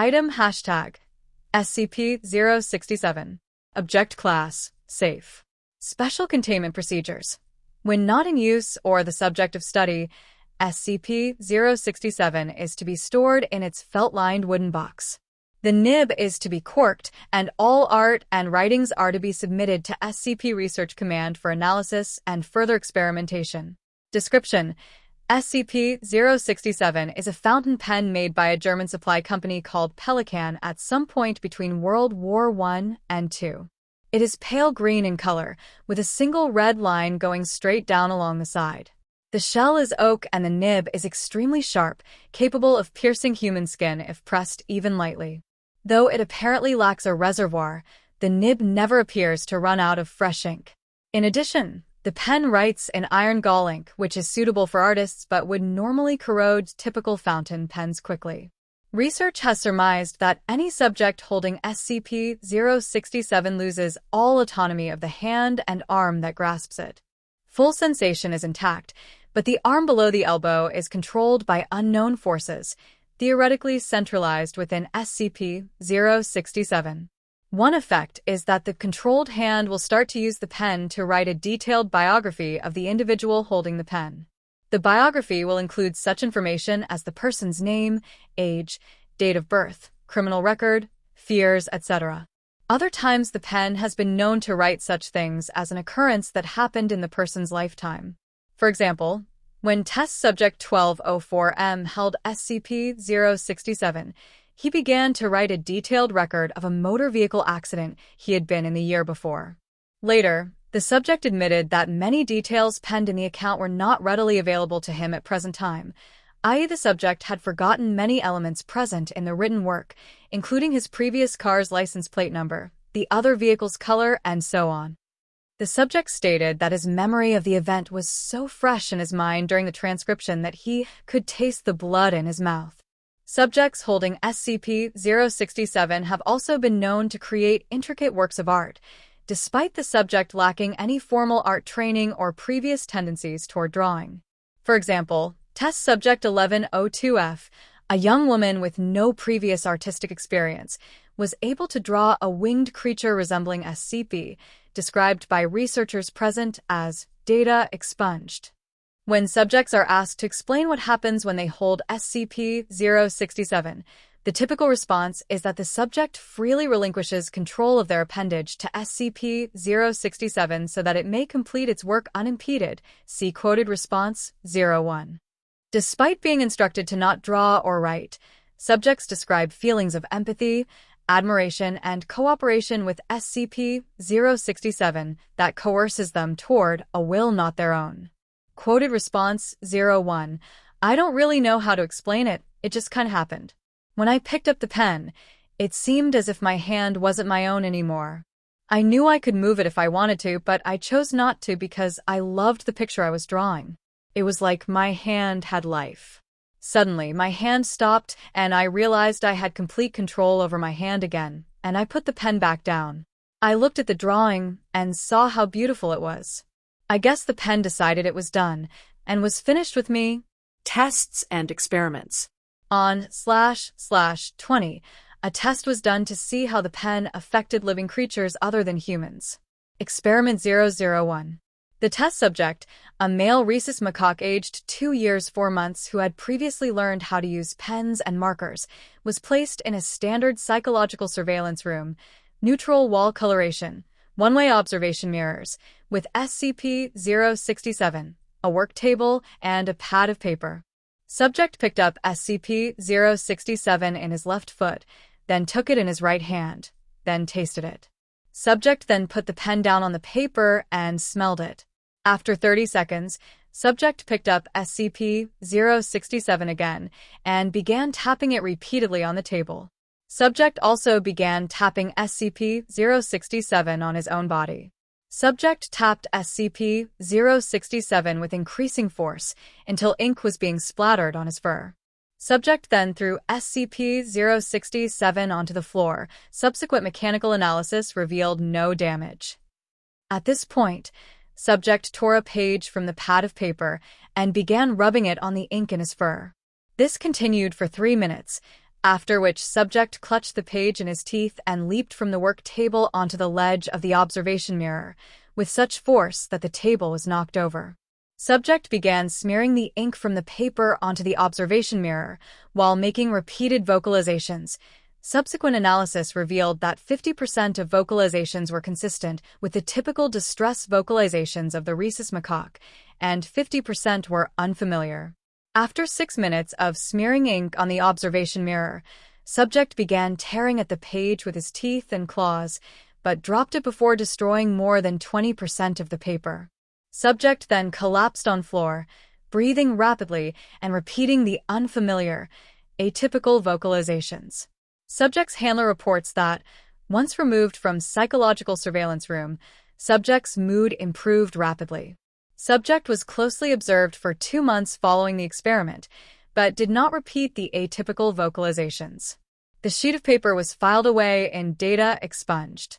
Item hashtag SCP-067. Object Class Safe. Special Containment Procedures. When not in use or the subject of study, SCP-067 is to be stored in its felt-lined wooden box. The nib is to be corked, and all art and writings are to be submitted to SCP Research Command for analysis and further experimentation. Description: SCP-067 is a fountain pen made by a German supply company called Pelican at some point between World War I and II. It is pale green in color, with a single red line going straight down along the side. The shell is oak and the nib is extremely sharp, capable of piercing human skin if pressed even lightly. Though it apparently lacks a reservoir, the nib never appears to run out of fresh ink. In addition, the pen writes in iron gall ink, which is suitable for artists but would normally corrode typical fountain pens quickly. Research has surmised that any subject holding SCP-067 loses all autonomy of the hand and arm that grasps it. Full sensation is intact, but the arm below the elbow is controlled by unknown forces, theoretically centralized within SCP-067. One effect is that the controlled hand will start to use the pen to write a detailed biography of the individual holding the pen. The biography will include such information as the person's name, age, date of birth, criminal record, fears, etc. Other times the pen has been known to write such things as an occurrence that happened in the person's lifetime. For example, when test subject 1204M held SCP-067, he began to write a detailed record of a motor vehicle accident he had been in the year before. Later, the subject admitted that many details penned in the account were not readily available to him at present time, i.e. the subject had forgotten many elements present in the written work, including his previous car's license plate number, the other vehicle's color, and so on. The subject stated that his memory of the event was so fresh in his mind during the transcription that he could taste the blood in his mouth. Subjects holding SCP-067 have also been known to create intricate works of art, despite the subject lacking any formal art training or previous tendencies toward drawing. For example, test subject 1102F, a young woman with no previous artistic experience, was able to draw a winged creature resembling SCP, described by researchers present as data expunged. When subjects are asked to explain what happens when they hold SCP-067, the typical response is that the subject freely relinquishes control of their appendage to SCP-067 so that it may complete its work unimpeded. See quoted response 01. Despite being instructed to not draw or write, subjects describe feelings of empathy, admiration, and cooperation with SCP-067 that coerces them toward a will not their own. Quoted response 01. I don't really know how to explain it, it just kinda happened. When I picked up the pen, it seemed as if my hand wasn't my own anymore. I knew I could move it if I wanted to, but I chose not to because I loved the picture I was drawing. It was like my hand had life. Suddenly, my hand stopped, and I realized I had complete control over my hand again, and I put the pen back down. I looked at the drawing and saw how beautiful it was. I guess the pen decided it was done, and was finished with me. Tests and experiments. On //20, a test was done to see how the pen affected living creatures other than humans. Experiment 001. The test subject, a male rhesus macaque aged 2 years 4 months who had previously learned how to use pens and markers, was placed in a standard psychological surveillance room, neutral wall coloration, one-way observation mirrors, with SCP-067, a work table, and a pad of paper. Subject picked up SCP-067 in his left foot, then took it in his right hand, then tasted it. Subject then put the pen down on the paper and smelled it. After 30 seconds, subject picked up SCP-067 again and began tapping it repeatedly on the table. Subject also began tapping SCP-067 on his own body. Subject tapped SCP-067 with increasing force until ink was being splattered on his fur. Subject then threw SCP-067 onto the floor. Subsequent mechanical analysis revealed no damage. At this point, subject tore a page from the pad of paper and began rubbing it on the ink in his fur. This continued for 3 minutes, after which subject clutched the page in his teeth and leaped from the work table onto the ledge of the observation mirror, with such force that the table was knocked over. Subject began smearing the ink from the paper onto the observation mirror while making repeated vocalizations. Subsequent analysis revealed that 50% of vocalizations were consistent with the typical distress vocalizations of the rhesus macaque, and 50% were unfamiliar. After 6 minutes of smearing ink on the observation mirror, subject began tearing at the page with his teeth and claws, but dropped it before destroying more than 20% of the paper. Subject then collapsed on floor, breathing rapidly and repeating the unfamiliar, atypical vocalizations. Subject's handler reports that, once removed from psychological surveillance room, subject's mood improved rapidly. Subject was closely observed for 2 months following the experiment, but did not repeat the atypical vocalizations. The sheet of paper was filed away and data expunged.